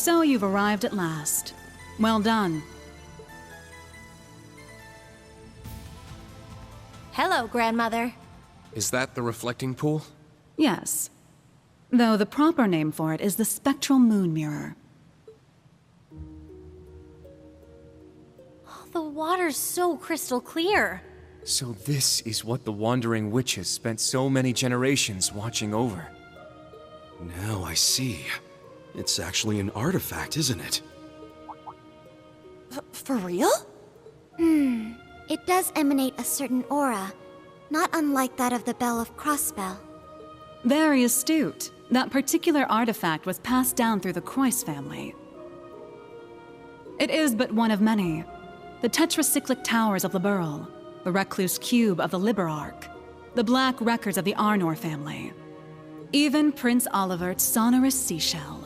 So you've arrived at last. Well done. Hello, Grandmother. Is that the reflecting pool? Yes. Though the proper name for it is the Spectral Moon Mirror. Oh, the water's so crystal clear. So this is what the Wandering Witches spent so many generations watching over. Now I see. It's actually an artifact, isn't it? For real? It does emanate a certain aura, not unlike that of the Bell of Crossbell. Very astute. That particular artifact was passed down through the Croyce family. It is but one of many. The tetracyclic towers of Liberl, the recluse cube of the Liberarch, the black records of the Arnor family. Even Prince Olivert's sonorous seashell.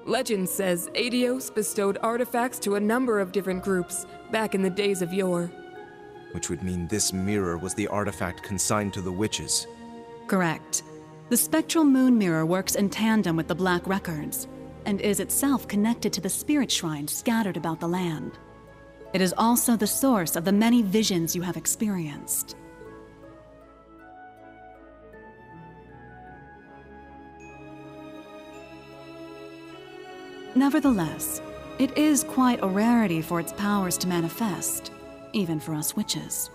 Legend says Aidios bestowed artifacts to a number of different groups back in the days of yore. Which would mean this mirror was the artifact consigned to the witches. Correct. The Spectral Moon Mirror works in tandem with the Black Records, and is itself connected to the spirit shrines scattered about the land. It is also the source of the many visions you have experienced. Nevertheless, it is quite a rarity for its powers to manifest, even for us witches.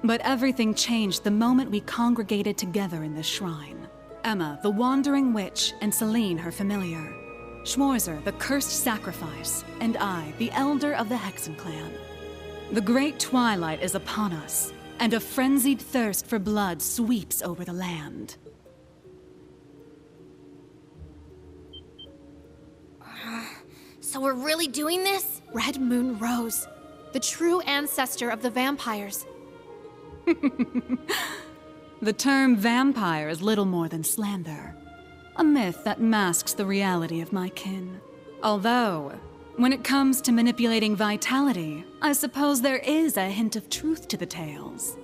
But everything changed the moment we congregated together in this shrine. Emma, the Wandering Witch, and Celine, her familiar. Schwarzer, the Cursed Sacrifice, and I, the Elder of the Hexen Clan. The Great Twilight is upon us, and a frenzied thirst for blood sweeps over the land. So we're really doing this? Red Moon Rose, the true ancestor of the vampires. The term vampire is little more than slander. A myth that masks the reality of my kin. Although, when it comes to manipulating vitality, I suppose there is a hint of truth to the tales.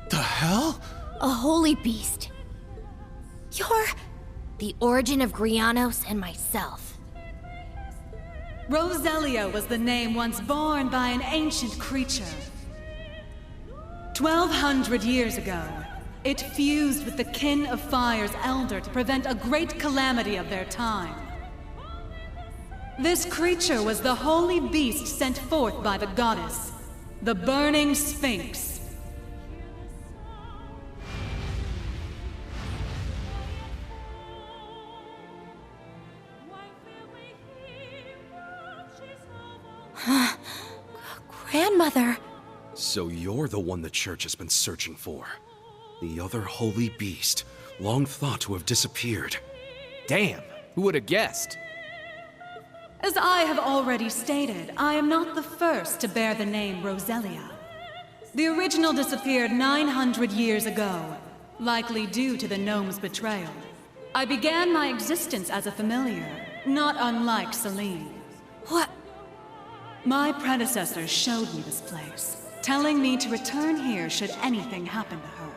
The hell? A holy beast. You're the origin of Grianos and myself. Roselia was the name once borne by an ancient creature. 1,200 years ago, it fused with the Kin of Fire's elder to prevent a great calamity of their time. This creature was the holy beast sent forth by the goddess, the Burning Sphinx. Grandmother. So you're the one the church has been searching for. The other holy beast, long thought to have disappeared. Damn, who would have guessed? As I have already stated, I am not the first to bear the name Roselia. The original disappeared 900 years ago, likely due to the gnome's betrayal. I began my existence as a familiar, not unlike Celine. What? My predecessors showed me this place, telling me to return here should anything happen to her.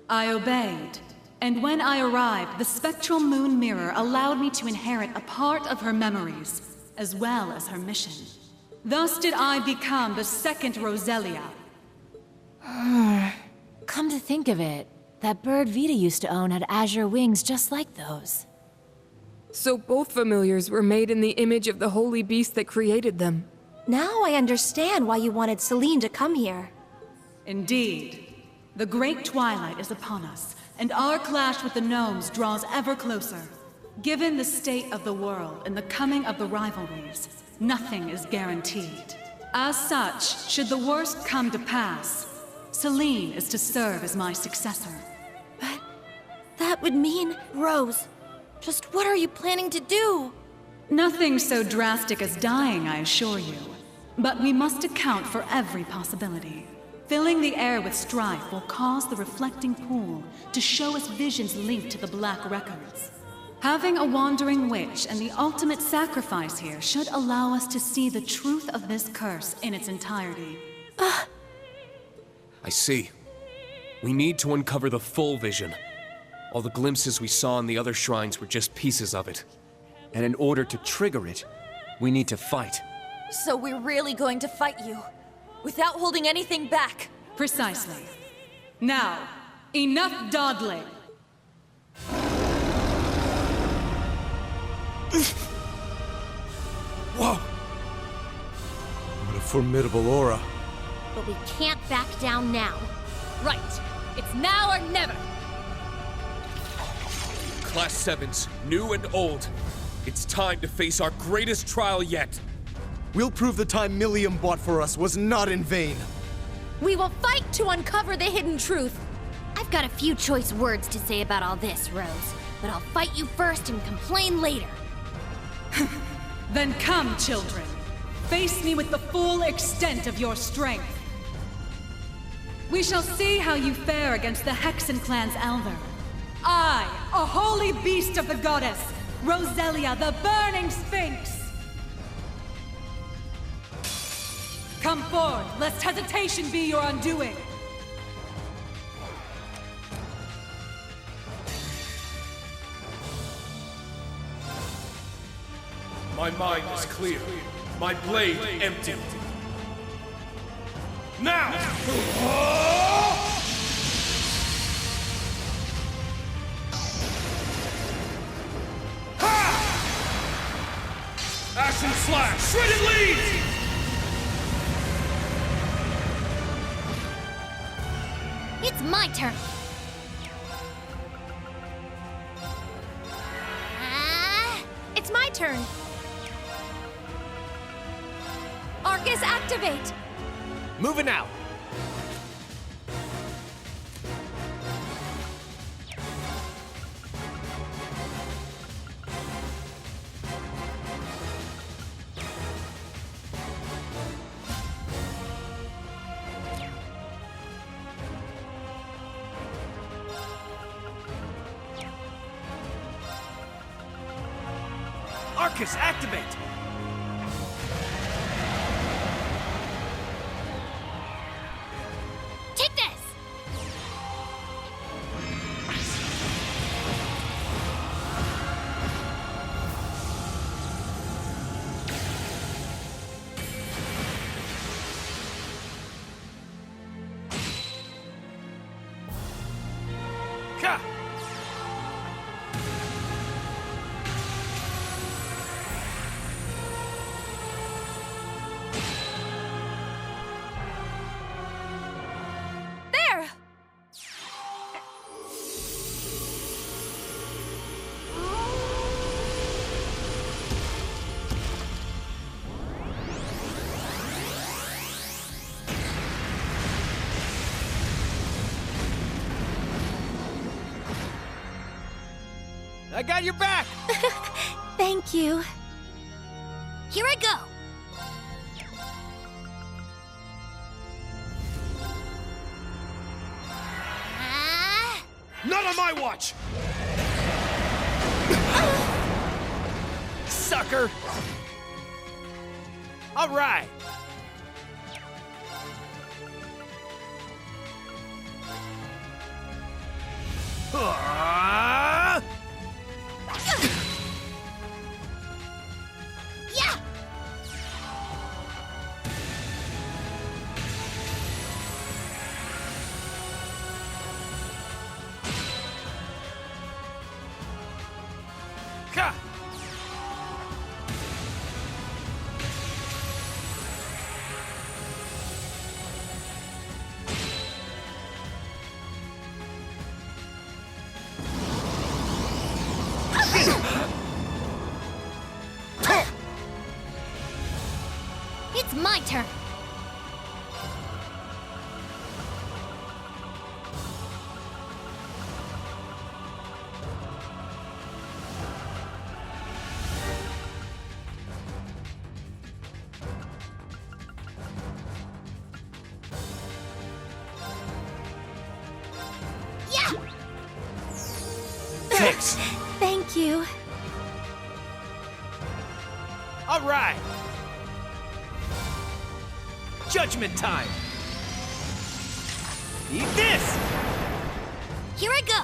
I obeyed, and when I arrived, the Spectral Moon Mirror allowed me to inherit a part of her memories, as well as her mission. Thus did I become the second Roselia. Come to think of it, that bird Vita used to own had azure wings just like those. So both familiars were made in the image of the holy beast that created them. Now I understand why you wanted Celine to come here. Indeed. The Great Twilight is upon us, and our clash with the gnomes draws ever closer. Given the state of the world and the coming of the rivalries, nothing is guaranteed. As such, should the worst come to pass, Celine is to serve as my successor. But that would mean... Rose, just what are you planning to do? Nothing so drastic as dying, I assure you. But we must account for every possibility. Filling the air with strife will cause the reflecting pool to show us visions linked to the Black Records. Having a wandering witch and the ultimate sacrifice here should allow us to see the truth of this curse in its entirety. I see. We need to uncover the full vision. All the glimpses we saw in the other shrines were just pieces of it. And in order to trigger it, we need to fight. So we're really going to fight you, without holding anything back. Precisely. Now, enough dawdling. Whoa! What a formidable aura. But we can't back down now. Right. It's now or never. Class 7s, new and old. It's time to face our greatest trial yet. We'll prove the time Millium bought for us was not in vain. We will fight to uncover the hidden truth. I've got a few choice words to say about all this, Rose. But I'll fight you first and complain later. Then come, children. Face me with the full extent of your strength. We shall see how you fare against the Hexen clan's elder. I, a holy beast of the goddess, Roselia, the Burning Sphinx. Come forward, lest hesitation be your undoing. My mind is clear. My blade empty. Now! Action slash! Shredded leads! It's my turn. It's my turn. Arcus, activate! Moving out. Arcus, activate! Take this! Ka! There! I got your back! Thank you. Here I go! Not on my watch! Sucker! All right! Yeah! Ka! It's my turn. Thanks. Thank you. All right. Judgment time. Eat this! Here I go!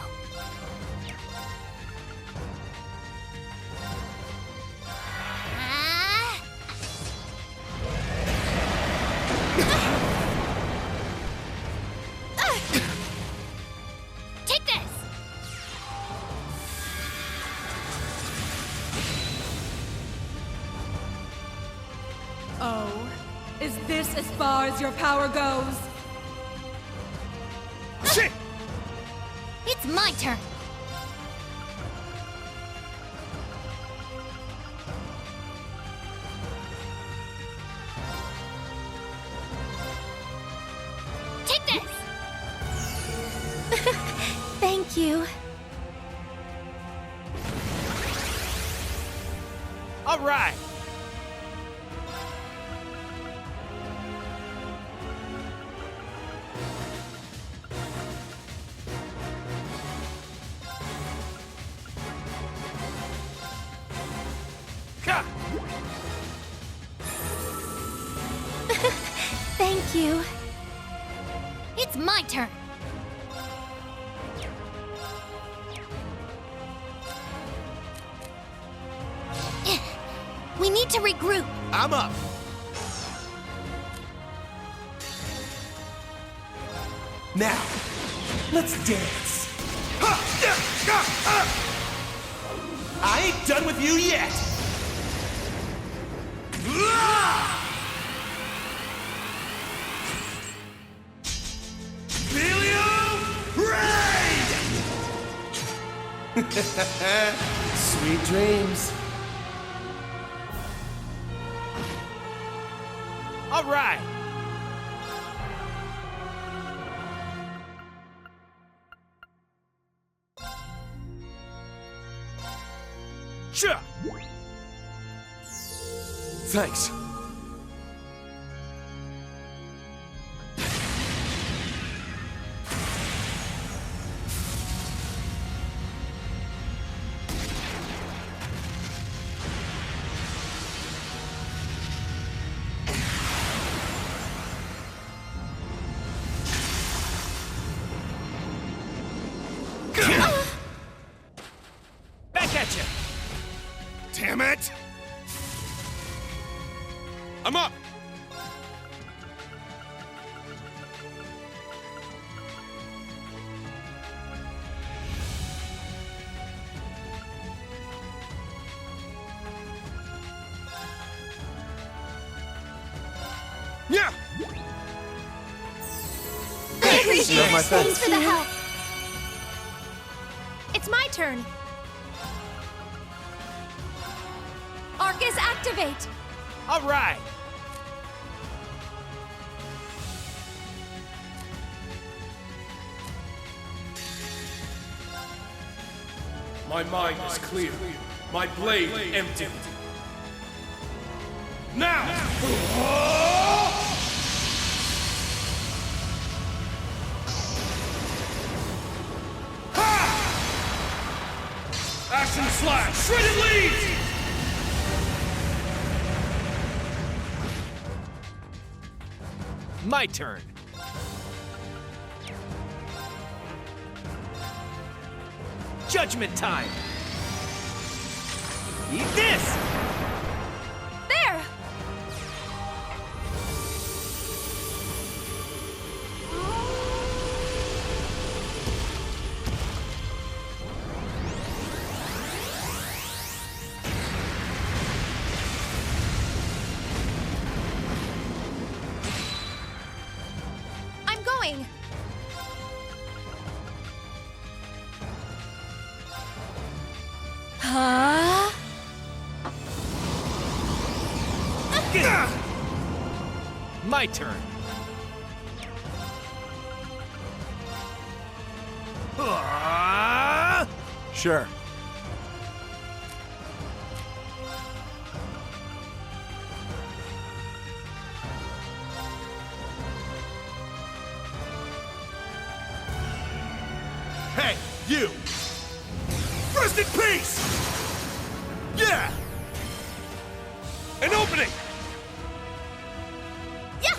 Take this! Oh, is this as far as your power goes? Shit! It's my turn! Take this! Thank you. All right. Ka! Thank you. It's my turn! We need to regroup. I'm up. Now, let's dance. I ain't done with you yet. Sweet dreams. All right. Sure. Thanks. Back at you. Damn it! I'm up. Yeah. I appreciate Love my it. Thanks fence. for the help. It's my turn. Arcus, activate! All right. My mind is clear. My blade empty. Now! Action slash! Shredded leaves! My turn. Judgment time. Eat this! There! I'm going! Huh? My turn. Sure. Hey, you! Rest in peace! Yeah! An opening! Yeah!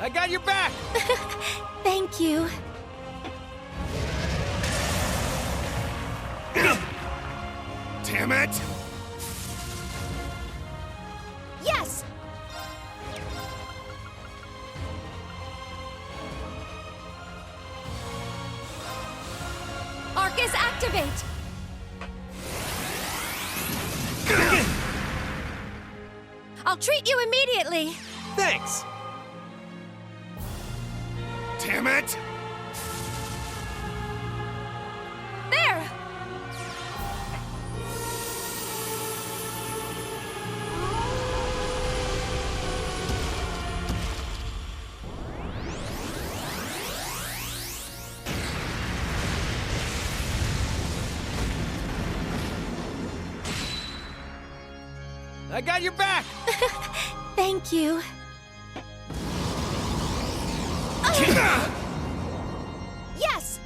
I got your back! Thank you. Damn it! Yes! Arcus, activate! I'll treat you immediately! Thanks! Damn it! There! I got your back! Thank you. Yes!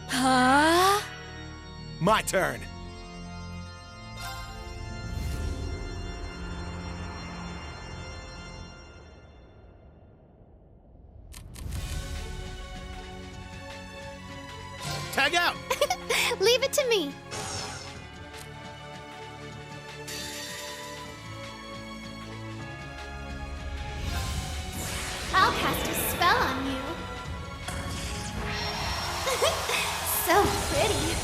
Huh? My turn! Tag out! Leave it to me. I'll cast a spell on you. So pretty.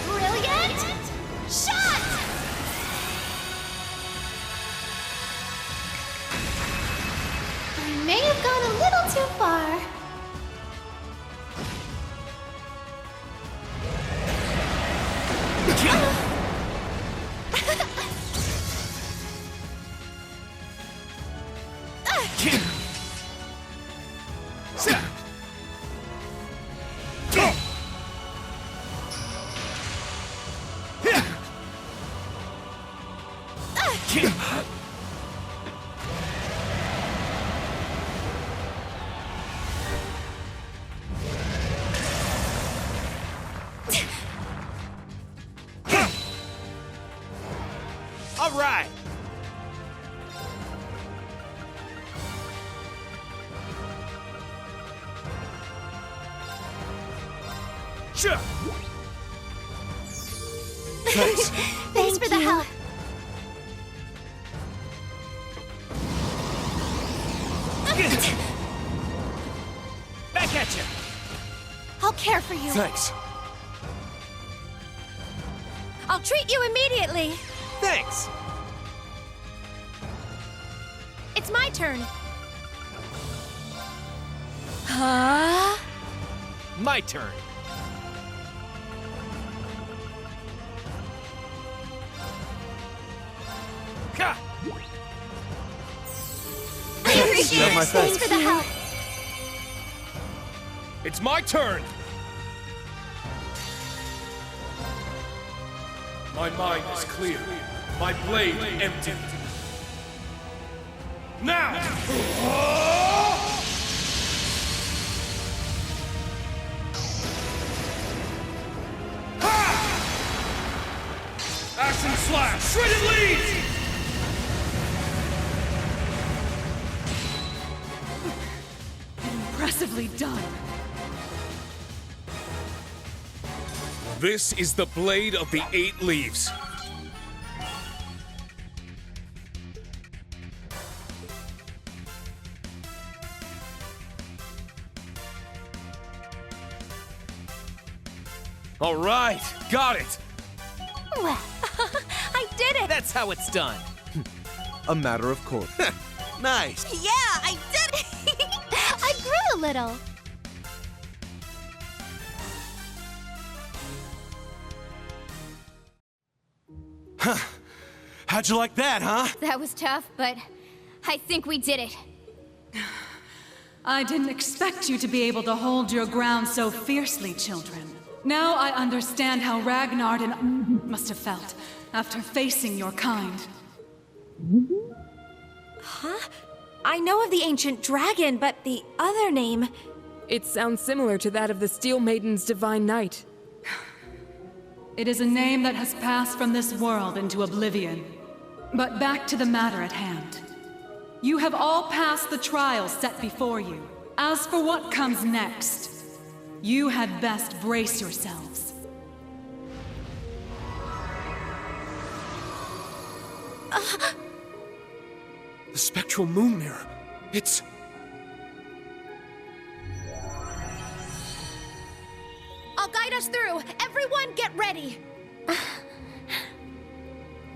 Brilliant shot! I may have gone a little too far. All right! Sure! Thanks. Thanks for the help. Back at you! I'll care for you. Thanks. I'll treat you immediately. Thanks! It's my turn. Huh? My turn! Ha! I appreciate it. Thanks for the help. It's my turn! My mind is clear. My blade empty. Now! Action slash! Shredded leaves! Impressively done. This is the Blade of the Eight Leaves. All right, got it. Well, I did it! That's how it's done. A matter of course. Nice! Yeah, I did it! I grew a little. How'd you like that, huh? That was tough, but I think we did it. I didn't expect you to be able to hold your ground so fiercely, children. Now I understand how Ragnar must have felt after facing your kind. Huh? I know of the ancient dragon, but the other name... It sounds similar to that of the Steel Maiden's Divine Knight. It is a name that has passed from this world into oblivion. But back to the matter at hand. You have all passed the trials set before you. As for what comes next, you had best brace yourselves. The spectral moon mirror. It's... I'll guide us through. Everyone get ready.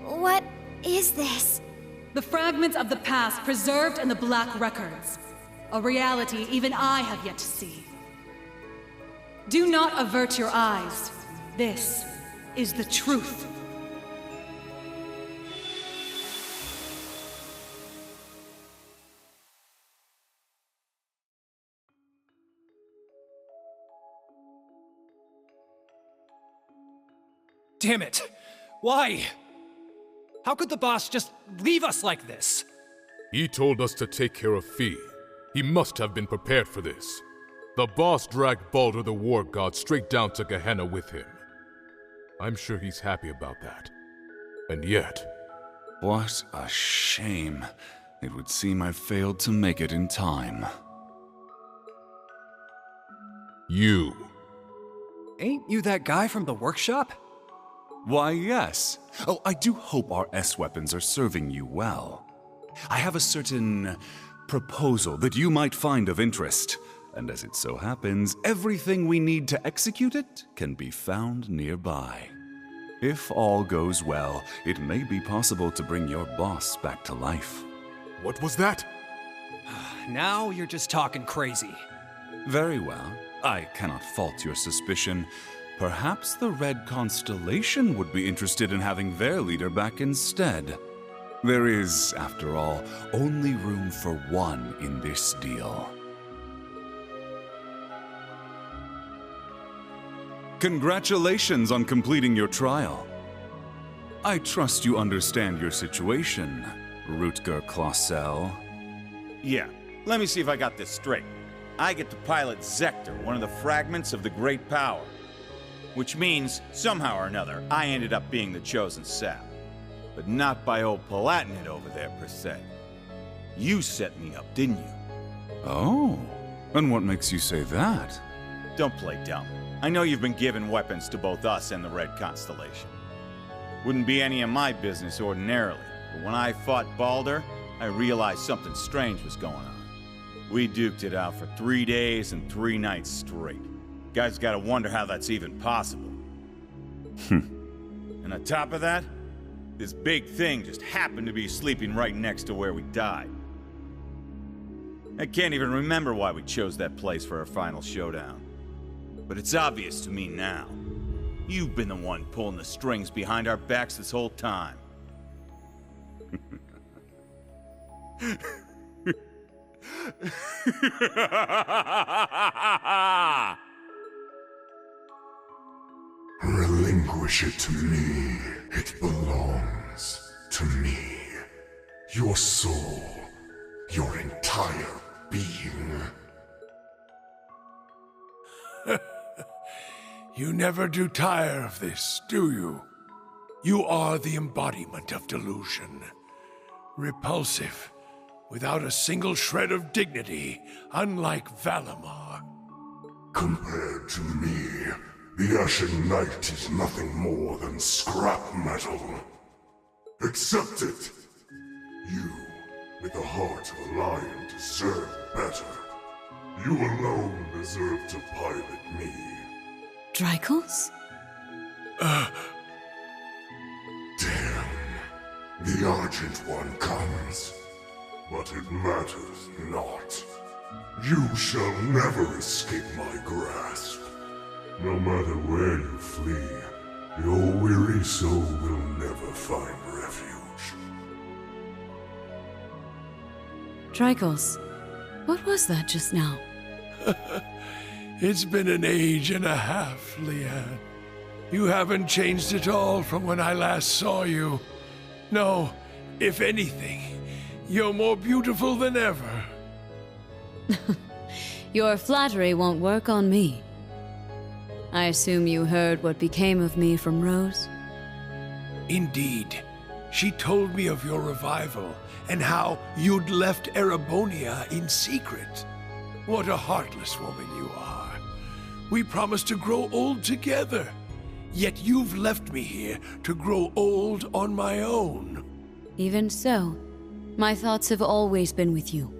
What is this? The fragments of the past preserved in the Black Records. A reality even I have yet to see. Do not avert your eyes. This is the truth. Damn it! Why? How could the boss just leave us like this? He told us to take care of Fi. He must have been prepared for this. The boss dragged Baldur the War God straight down to Gehenna with him. I'm sure he's happy about that. And yet... What a shame. It would seem I failed to make it in time. You. Ain't you that guy from the workshop? Why, yes. Oh, I do hope our S-weapons are serving you well. I have a certain proposal that you might find of interest. And as it so happens, everything we need to execute it can be found nearby. If all goes well, it may be possible to bring your boss back to life. What was that? Now you're just talking crazy. Very well. I cannot fault your suspicion. Perhaps the Red Constellation would be interested in having their leader back instead. There is, after all, only room for one in this deal. Congratulations on completing your trial. I trust you understand your situation, Rutger Clausel. Yeah, let me see if I got this straight. I get to pilot Zector, one of the fragments of the Great Power. Which means, somehow or another, I ended up being the chosen sap. But not by old Palatinate over there, per se. You set me up, didn't you? Oh, and what makes you say that? Don't play dumb. I know you've been giving weapons to both us and the Red Constellation. Wouldn't be any of my business ordinarily, but when I fought Baldur, I realized something strange was going on. We duked it out for 3 days and 3 nights straight. Guys gotta wonder how that's even possible. And on top of that, this big thing just happened to be sleeping right next to where we died. I can't even remember why we chose that place for our final showdown. But it's obvious to me now. You've been the one pulling the strings behind our backs this whole time. Relinquish it to me. It belongs to me. Your soul, your entire being. You never do tire of this, do you? You are the embodiment of delusion. Repulsive, without a single shred of dignity, unlike Valimar. Compared to me, the Ashen Knight is nothing more than scrap metal. Accept it. You, with the heart of a lion, deserve better. You alone deserve to pilot me. Drykos? Damn. The Argent One comes. But it matters not. You shall never escape my grasp. No matter where you flee, your weary soul will never find refuge. Tricles, what was that just now? It's been an age and a half, Leanne. You haven't changed at all from when I last saw you. No, if anything, you're more beautiful than ever. Your flattery won't work on me. I assume you heard what became of me from Rose? Indeed. She told me of your revival and how you'd left Erebonia in secret. What a heartless woman you are. We promised to grow old together, yet you've left me here to grow old on my own. Even so, my thoughts have always been with you.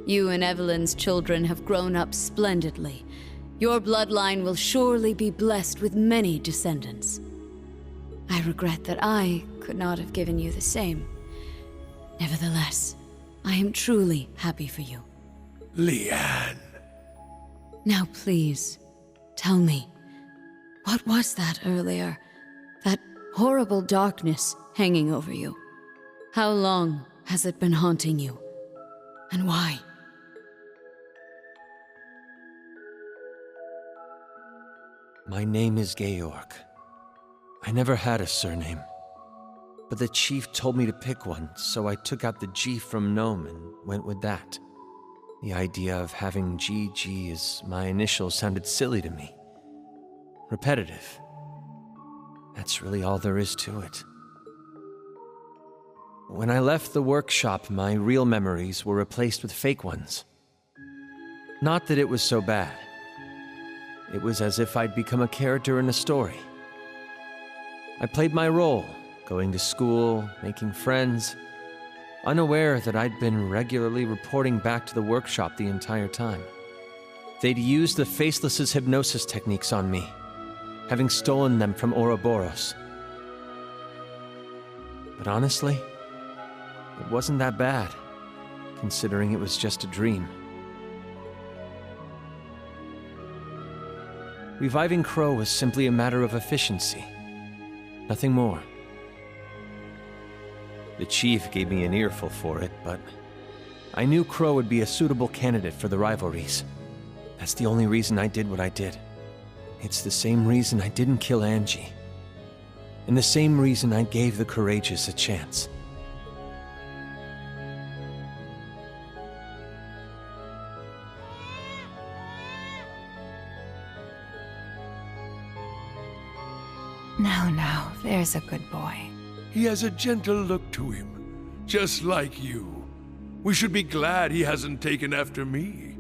You and Evelyn's children have grown up splendidly. Your bloodline will surely be blessed with many descendants. I regret that I could not have given you the same. Nevertheless, I am truly happy for you. Leanne. Now please, tell me, what was that earlier? That horrible darkness hanging over you? How long has it been haunting you? And why? My name is Georg. I never had a surname. But the chief told me to pick one, so I took out the G from Gnome and went with that. The idea of having GG as my initials sounded silly to me. Repetitive. That's really all there is to it. When I left the workshop, my real memories were replaced with fake ones. Not that it was so bad. It was as if I'd become a character in a story. I played my role, going to school, making friends, unaware that I'd been regularly reporting back to the workshop the entire time. They'd used the Faceless's hypnosis techniques on me, having stolen them from Ouroboros. But honestly, it wasn't that bad, considering it was just a dream. Reviving Crow was simply a matter of efficiency. Nothing more. The chief gave me an earful for it, but I knew Crow would be a suitable candidate for the rivalries. That's the only reason I did what I did. It's the same reason I didn't kill Angie. And the same reason I gave the courageous a chance. Now, there's a good boy. He has a gentle look to him, just like you. We should be glad he hasn't taken after me.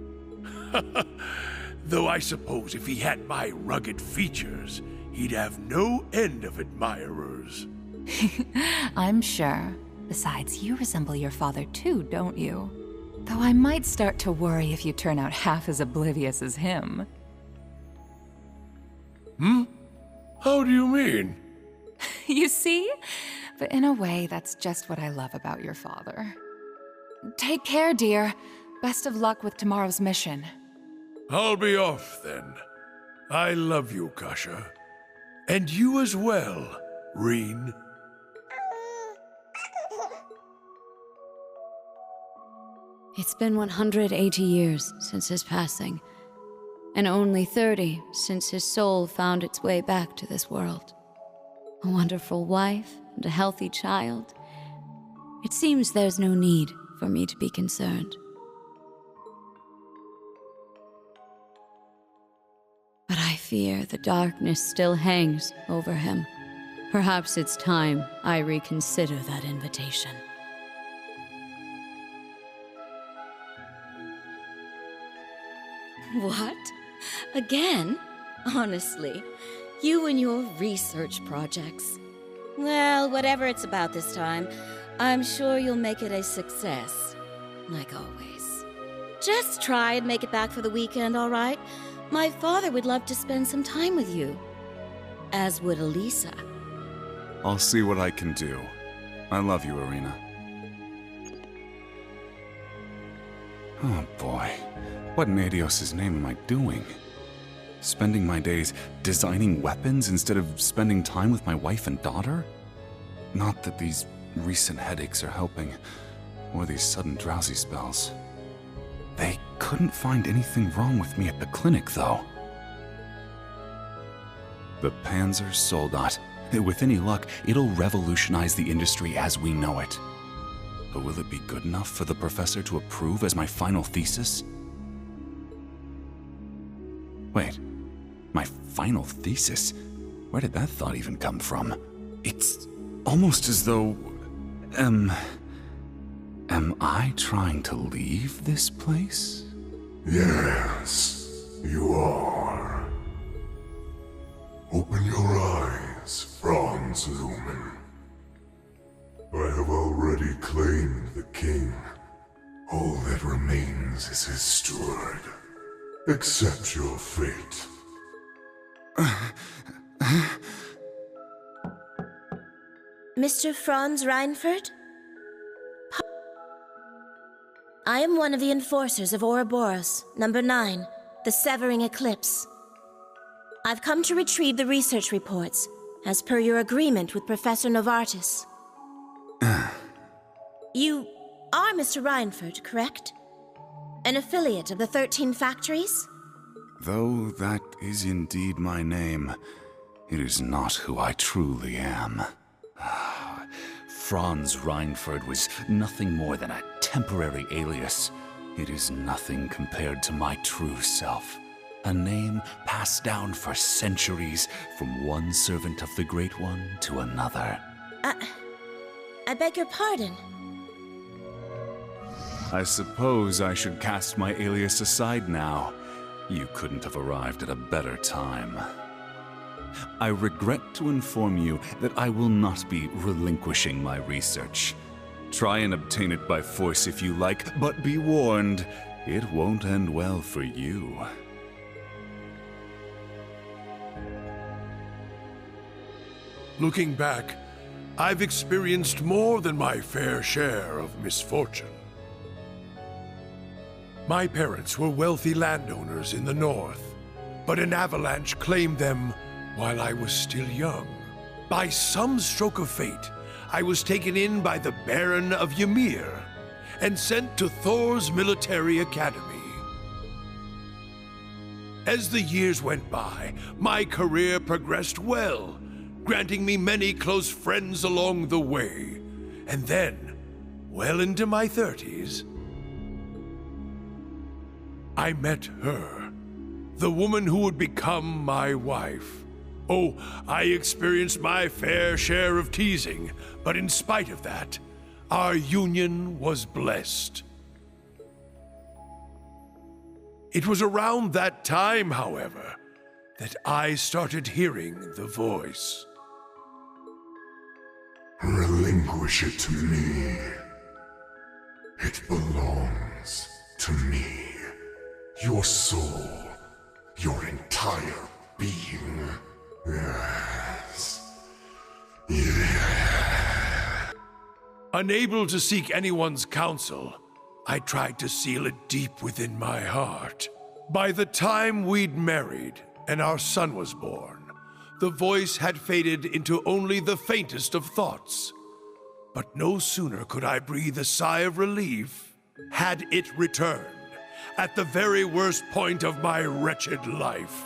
Though I suppose if he had my rugged features, he'd have no end of admirers. I'm sure. Besides, you resemble your father too, don't you? Though I might start to worry if you turn out half as oblivious as him. How do you mean? You see? But in a way, that's just what I love about your father. Take care, dear. Best of luck with tomorrow's mission. I'll be off then. I love you, Kasha. And you as well, Reen. It's been 180 years since his passing, and only 30 since his soul found its way back to this world. A wonderful wife and a healthy child. It seems there's no need for me to be concerned. But I fear the darkness still hangs over him. Perhaps it's time I reconsider that invitation. What? Again? Honestly, you and your research projects. Well, whatever it's about this time, I'm sure you'll make it a success. Like always. Just try and make it back for the weekend, all right? My father would love to spend some time with you. As would Elisa. I'll see what I can do. I love you, Irina. Oh boy, what in Adios' name am I doing? Spending my days designing weapons instead of spending time with my wife and daughter? Not that these recent headaches are helping. or these sudden drowsy spells. They couldn't find anything wrong with me at the clinic, though. The Panzer Soldat. With any luck, it'll revolutionize the industry as we know it. But will it be good enough for the professor to approve as my final thesis? Wait, my final thesis? Where did that thought even come from? It's almost as though... Am I trying to leave this place? Yes, you are. Open your eyes, Franz Lumen. I have already claimed the king. All that remains is his steward. Accept your fate. Mr. Franz Reinford? I am one of the enforcers of Ouroboros, number 9, the Severing Eclipse. I've come to retrieve the research reports, as per your agreement with Professor Novartis. You are Mr. Reinford, correct? An affiliate of the 13 factories? Though that is indeed my name, it is not who I truly am. Franz Reinford was nothing more than a temporary alias. It is nothing compared to my true self. A name passed down for centuries from one servant of the Great One to another. I beg your pardon. I suppose I should cast my alias aside now. You couldn't have arrived at a better time. I regret to inform you that I will not be relinquishing my research. Try and obtain it by force if you like, but be warned, it won't end well for you. Looking back, I've experienced more than my fair share of misfortune. My parents were wealthy landowners in the north, but an avalanche claimed them while I was still young. By some stroke of fate, I was taken in by the Baron of Ymir and sent to Thor's military academy. As the years went by, my career progressed well, granting me many close friends along the way. And then, well into my 30s, I met her, the woman who would become my wife. Oh, I experienced my fair share of teasing, but in spite of that, our union was blessed. It was around that time, however, that I started hearing the voice. Relinquish it to me. It belongs to me. Your soul, your entire being. Yes. Yeah. Unable to seek anyone's counsel, I tried to seal it deep within my heart. By the time we'd married and our son was born, the voice had faded into only the faintest of thoughts. But no sooner could I breathe a sigh of relief, had it returned, at the very worst point of my wretched life.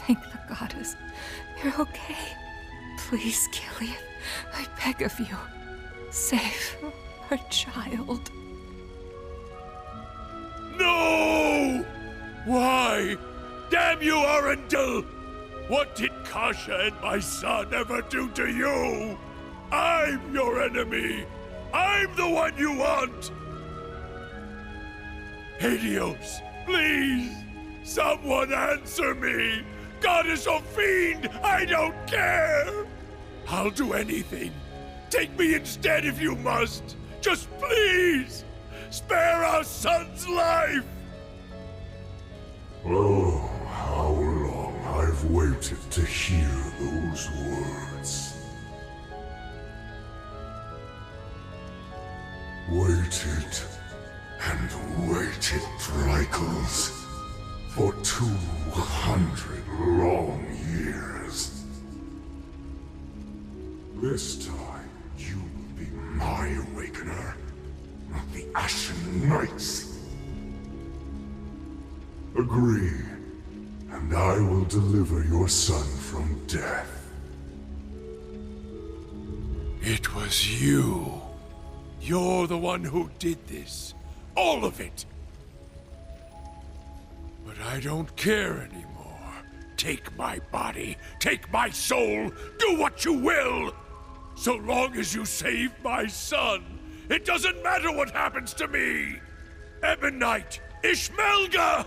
Thank the goddess. You're okay. Please, Gilead, I beg of you. Save our child. No! Why? Damn you, Arundel! What did Kasha and my son ever do to you? I'm your enemy! I'm the one you want! Helios, please! Someone answer me! Goddess or fiend, I don't care! I'll do anything. Take me instead if you must. Just please! Spare our son's life! Oh, how long I've waited to hear those words. Waited and waited, Dreichels, for 200 long years. This time, my Awakener, not the Ashen Knights. Agree, and I will deliver your son from death. It was you. You're the one who did this. All of it. But I don't care anymore. Take my body, take my soul, do what you will! So long as you save my son, it doesn't matter what happens to me! Ebon Knight, Ishmelga!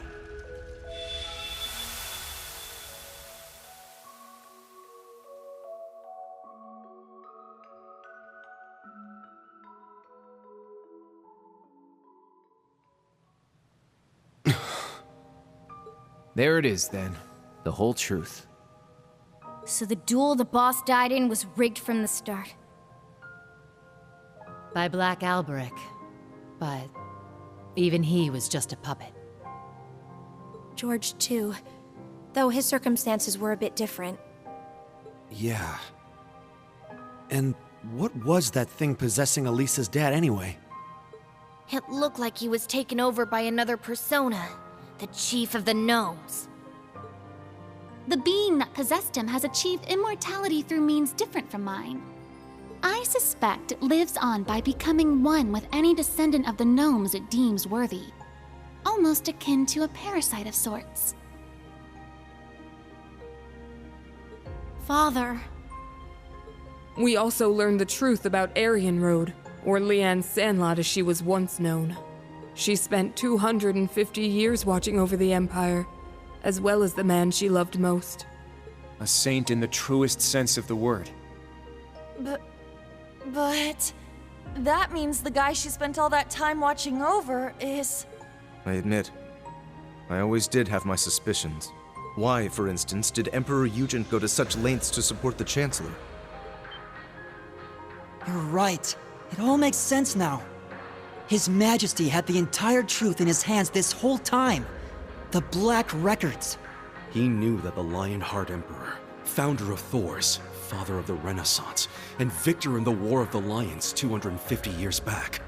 There it is, then. The whole truth. So the duel the boss died in was rigged from the start. By Black Alberic. But even he was just a puppet. George, too. Though his circumstances were a bit different. Yeah. And what was that thing possessing Elisa's dad anyway? It looked like he was taken over by another persona. The Chief of the Gnomes. The being that possessed him has achieved immortality through means different from mine. I suspect it lives on by becoming one with any descendant of the gnomes it deems worthy. Almost akin to a parasite of sorts. Father. We also learned the truth about Aryan Road, or Leanne Sandlot as she was once known. She spent 250 years watching over the Empire, as well as the man she loved most. A saint in the truest sense of the word. But... that means the guy she spent all that time watching over is... I admit, I always did have my suspicions. Why, for instance, did Emperor Eugen go to such lengths to support the Chancellor? You're right. It all makes sense now. His Majesty had the entire truth in his hands this whole time. The Black Records. He knew that the Lionheart Emperor, founder of Thors, father of the Renaissance, and victor in the War of the Lions 250 years back,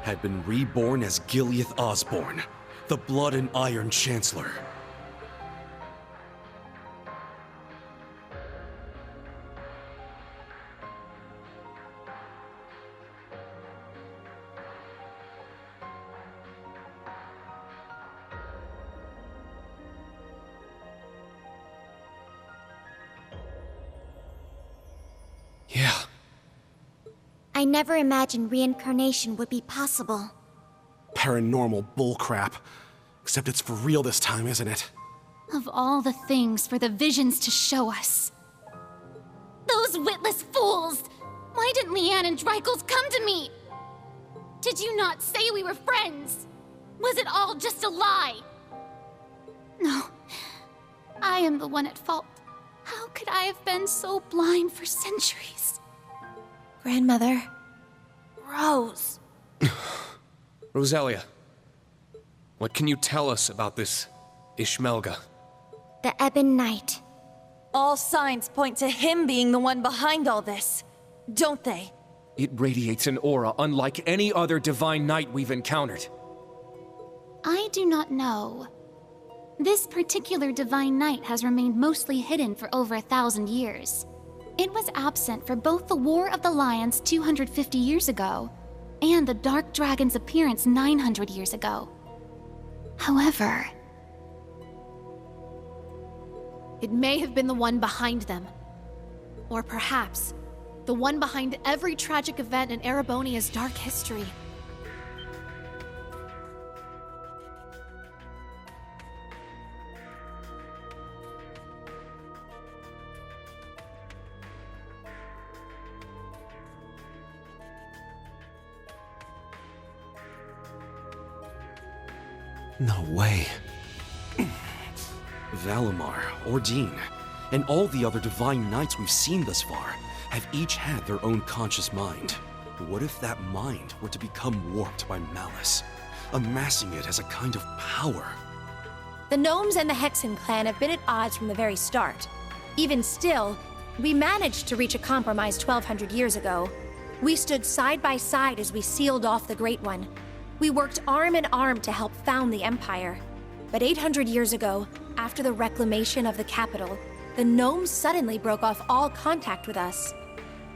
had been reborn as Gileath Osborne, the Blood and Iron Chancellor. Yeah. I never imagined reincarnation would be possible. Paranormal bullcrap. Except it's for real this time, isn't it? Of all the things for the visions to show us. Those witless fools! Why didn't Leanne and Dreichels come to me? Did you not say we were friends? Was it all just a lie? No. I am the one at fault. How could I have been so blind for centuries? Grandmother. Rose. Roselia, what can you tell us about this Ishmelga? The Ebon Knight. All signs point to him being the one behind all this, don't they? It radiates an aura unlike any other divine knight we've encountered. I do not know. This particular divine knight has remained mostly hidden for over 1,000 years. It was absent for both the War of the Lions 250 years ago and the Dark Dragon's appearance 900 years ago. However... It may have been the one behind them. Or perhaps, the one behind every tragic event in Erebonia's dark history. No way. Valimar, Ordine, and all the other divine knights we've seen thus far have each had their own conscious mind. What if that mind were to become warped by malice, amassing it as a kind of power? The Gnomes and the Hexen clan have been at odds from the very start. Even still, we managed to reach a compromise 1,200 years ago. We stood side by side as we sealed off the Great One. We worked arm in arm to help found the Empire. But 800 years ago, after the reclamation of the capital, the gnomes suddenly broke off all contact with us.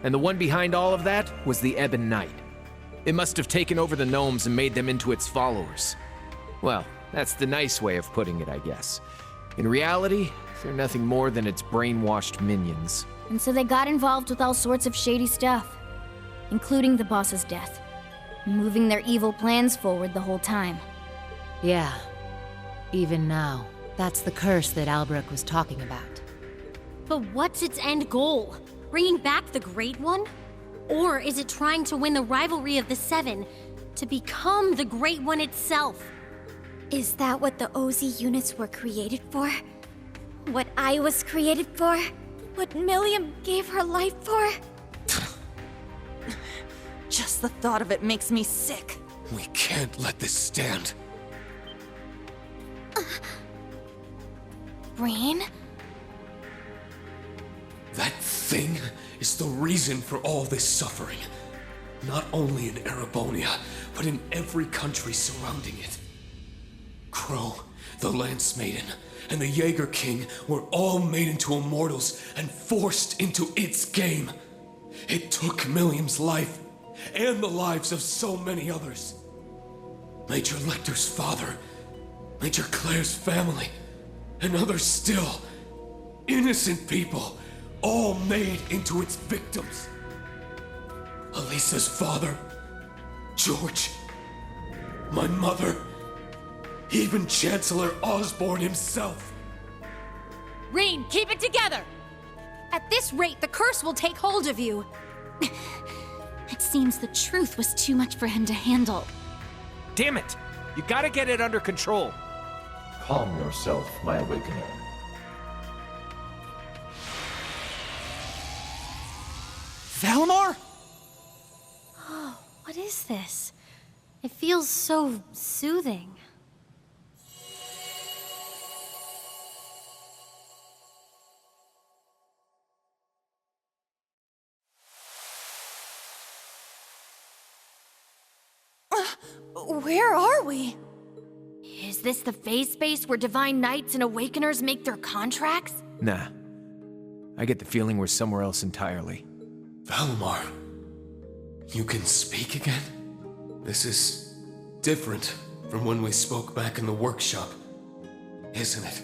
And the one behind all of that was the Ebon Knight. It must have taken over the gnomes and made them into its followers. Well, that's the nice way of putting it, I guess. In reality, they're nothing more than its brainwashed minions. And so they got involved with all sorts of shady stuff, including the boss's death, moving their evil plans forward the whole time. Yeah. Even now, that's the curse that Albrecht was talking about. But what's its end goal? Bringing back the Great One? Or is it trying to win the rivalry of the Seven to become the Great One itself? Is that what the OZ units were created for? What I was created for? What Milliam gave her life for? Just the thought of it makes me sick. We can't let this stand. Rain? That thing is the reason for all this suffering. Not only in Erebonia, but in every country surrounding it. Crow, the Lance Maiden, and the Jaeger King were all made into immortals and forced into its game. It took Milliam's life, and the lives of so many others. Major Lecter's father, Major Claire's family, and others still. Innocent people, all made into its victims. Elisa's father, George, my mother, even Chancellor Osborne himself. Rain, keep it together! At this rate, the curse will take hold of you. It seems the truth was too much for him to handle. Damn it! You gotta get it under control. Calm yourself, my awakener. Valimar? Oh, what is this? It feels so soothing. Where are we? Is this the phase space where Divine Knights and Awakeners make their contracts? Nah. I get the feeling we're somewhere else entirely. Valimar, you can speak again? This is different from when we spoke back in the workshop, isn't it?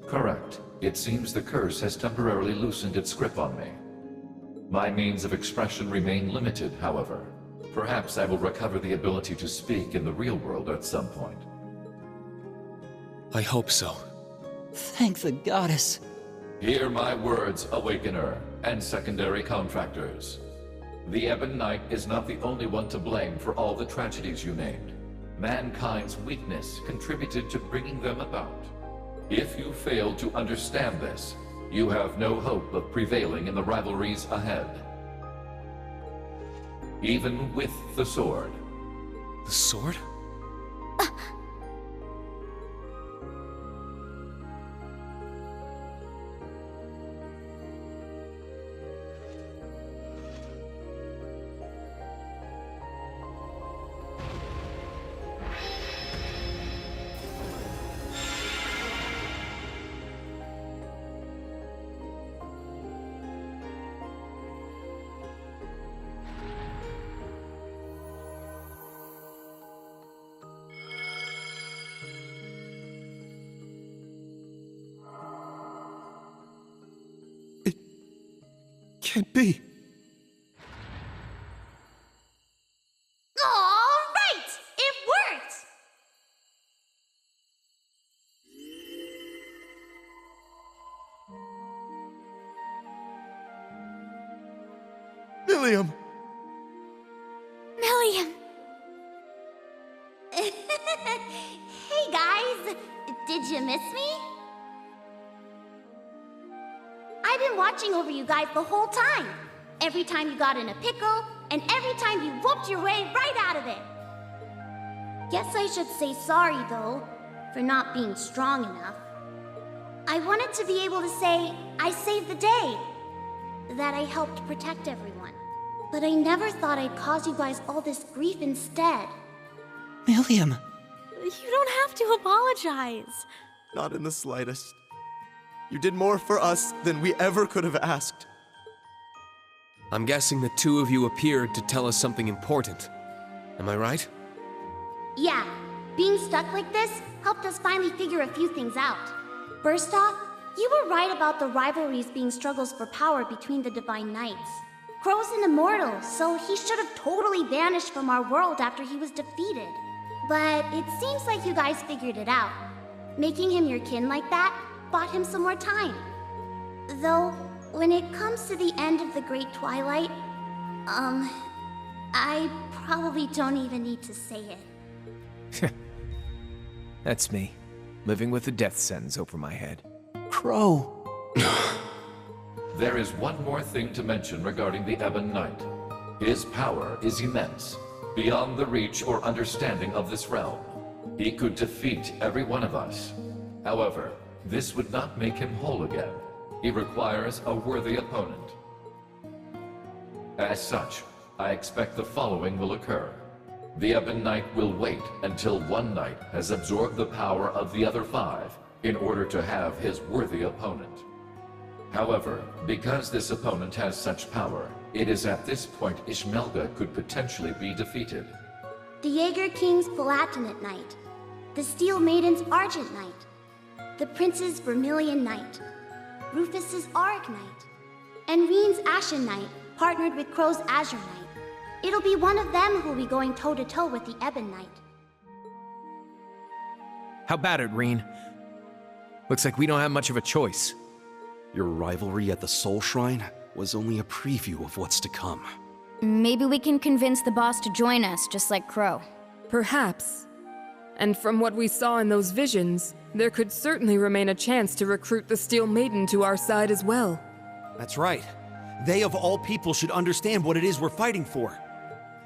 Correct. It seems the curse has temporarily loosened its grip on me. My means of expression remain limited, however. Perhaps I will recover the ability to speak in the real world at some point. I hope so. Thank the goddess. Hear my words, Awakener, and secondary contractors. The Ebon Knight is not the only one to blame for all the tragedies you named. Mankind's weakness contributed to bringing them about. If you fail to understand this, you have no hope of prevailing in the rivalries ahead. Even with the sword. The sword? Can't be. All right! It worked! Milliam! Milliam! Hey guys! Did you miss me? I've been watching over you guys the whole time. Every time you got in a pickle, and every time you whooped your way right out of it. Guess I should say sorry, though, for not being strong enough. I wanted to be able to say I saved the day, that I helped protect everyone. But I never thought I'd cause you guys all this grief instead. Millium! You don't have to apologize. Not in the slightest. You did more for us than we ever could have asked. I'm guessing the two of you appeared to tell us something important. Am I right? Yeah, being stuck like this helped us finally figure a few things out. First off, you were right about the rivalries being struggles for power between the Divine Knights. Crow's an immortal, so he should have totally vanished from our world after he was defeated. But it seems like you guys figured it out. Making him your kin like that bought him some more time. Though, when it comes to the end of the Great Twilight, I probably don't even need to say it. That's me, living with a death sentence over my head. Crow! There is one more thing to mention regarding the Ebon Knight. His power is immense, beyond the reach or understanding of this realm. He could defeat every one of us. However, this would not make him whole again. He requires a worthy opponent. As such, I expect the following will occur. The Ebon Knight will wait until one knight has absorbed the power of the other 5 in order to have his worthy opponent. However, because this opponent has such power, it is at this point Ishmelga could potentially be defeated. The Jaeger King's Palatinate Knight, the Steel Maiden's Argent Knight, the Prince's Vermilion Knight, Rufus's Auric Knight, and Reen's Ashen Knight partnered with Crow's Azure Knight. It'll be one of them who'll be going toe-to-toe with the Ebon Knight. How about it, Reen? Looks like we don't have much of a choice. Your rivalry at the Soul Shrine was only a preview of what's to come. Maybe we can convince the boss to join us, just like Crow. Perhaps. And from what we saw in those visions, there could certainly remain a chance to recruit the Steel Maiden to our side as well. That's right. They of all people should understand what it is we're fighting for.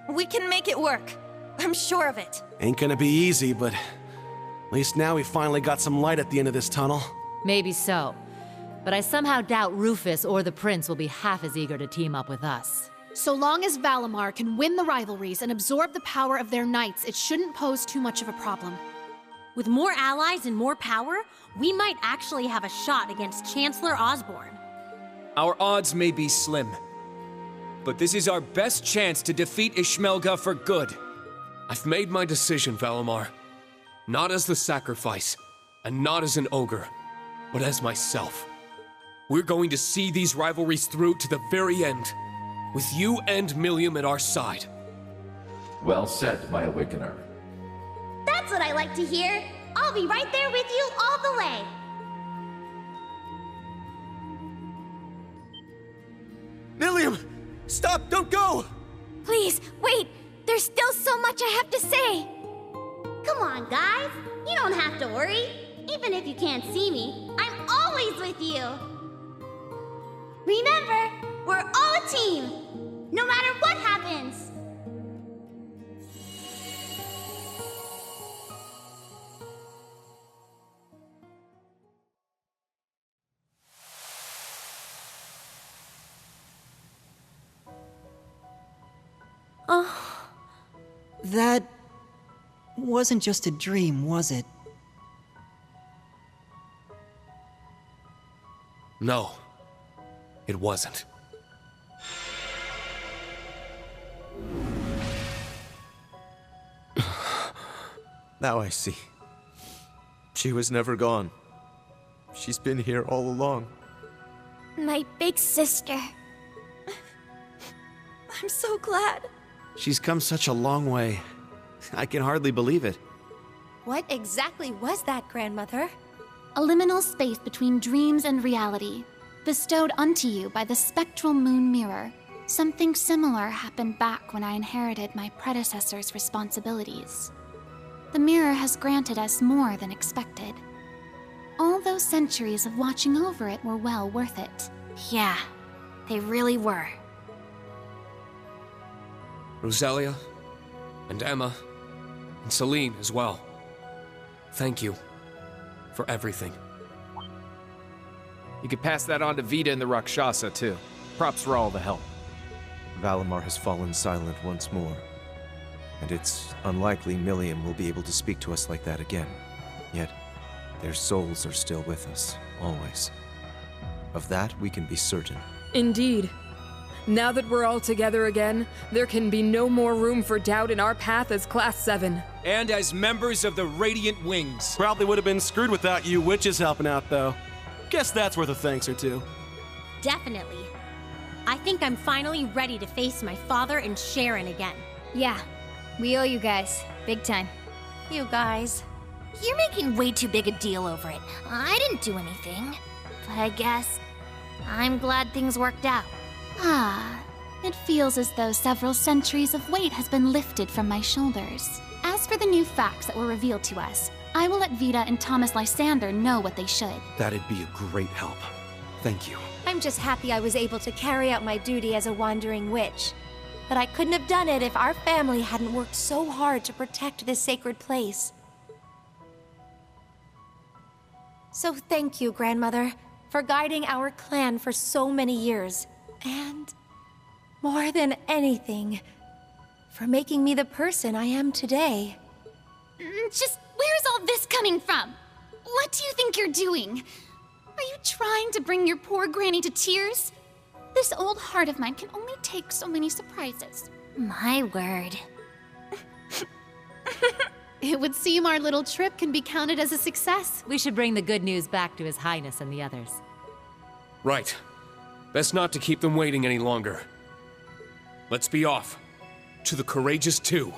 We can make it work. I'm sure of it. Ain't gonna be easy, but at least now we finally got some light at the end of this tunnel. Maybe so. But I somehow doubt Rufus or the Prince will be half as eager to team up with us. So long as Valimar can win the rivalries and absorb the power of their knights, it shouldn't pose too much of a problem. With more allies and more power, we might actually have a shot against Chancellor Osborn. Our odds may be slim, but this is our best chance to defeat Ishmelga for good. I've made my decision, Valimar. Not as the sacrifice, and not as an ogre, but as myself. We're going to see these rivalries through to the very end, with you and Millium at our side. Well said, my Awakener. That's what I like to hear. I'll be right there with you all the way. Millium! Stop! Don't go! Please, wait! There's still so much I have to say! Come on, guys. You don't have to worry. Even if you can't see me, I'm always with you. Remember, we're all a team, no matter what happens. Oh. That wasn't just a dream, was it? No, it wasn't. Now I see. She was never gone. She's been here all along. My big sister. I'm so glad. She's come such a long way. I can hardly believe it. What exactly was that, Grandmother? A liminal space between dreams and reality, bestowed unto you by the spectral moon mirror. Something similar happened back when I inherited my predecessor's responsibilities. The mirror has granted us more than expected. All those centuries of watching over it were well worth it. Yeah, they really were. Rosalia, and Emma, and Celine as well. Thank you for everything. You could pass that on to Vita and the Rakshasa, too. Props for all the help. Valimar has fallen silent once more. And it's unlikely Milliam will be able to speak to us like that again. Yet, their souls are still with us, always. Of that, we can be certain. Indeed. Now that we're all together again, there can be no more room for doubt in our path as Class 7. And as members of the Radiant Wings. Probably would have been screwed without you witches helping out, though. Guess that's worth a thanks or two. Definitely. I think I'm finally ready to face my father and Sharon again. Yeah, we owe you guys. Big time. You guys. You're making way too big a deal over it. I didn't do anything. But I guess I'm glad things worked out. Ah, it feels as though several centuries of weight has been lifted from my shoulders. As for the new facts that were revealed to us, I will let Vita and Thomas Lysander know what they should. That'd be a great help. Thank you. I'm just happy I was able to carry out my duty as a wandering witch. But I couldn't have done it if our family hadn't worked so hard to protect this sacred place. So thank you, Grandmother, for guiding our clan for so many years. And more than anything, for making me the person I am today. Just where's all this coming from? What do you think you're doing? Are you trying to bring your poor granny to tears? This old heart of mine can only take so many surprises. My word. It would seem our little trip can be counted as a success. We should bring the good news back to His Highness and the others. Right. Best not to keep them waiting any longer. Let's be off. To the Courageous 2.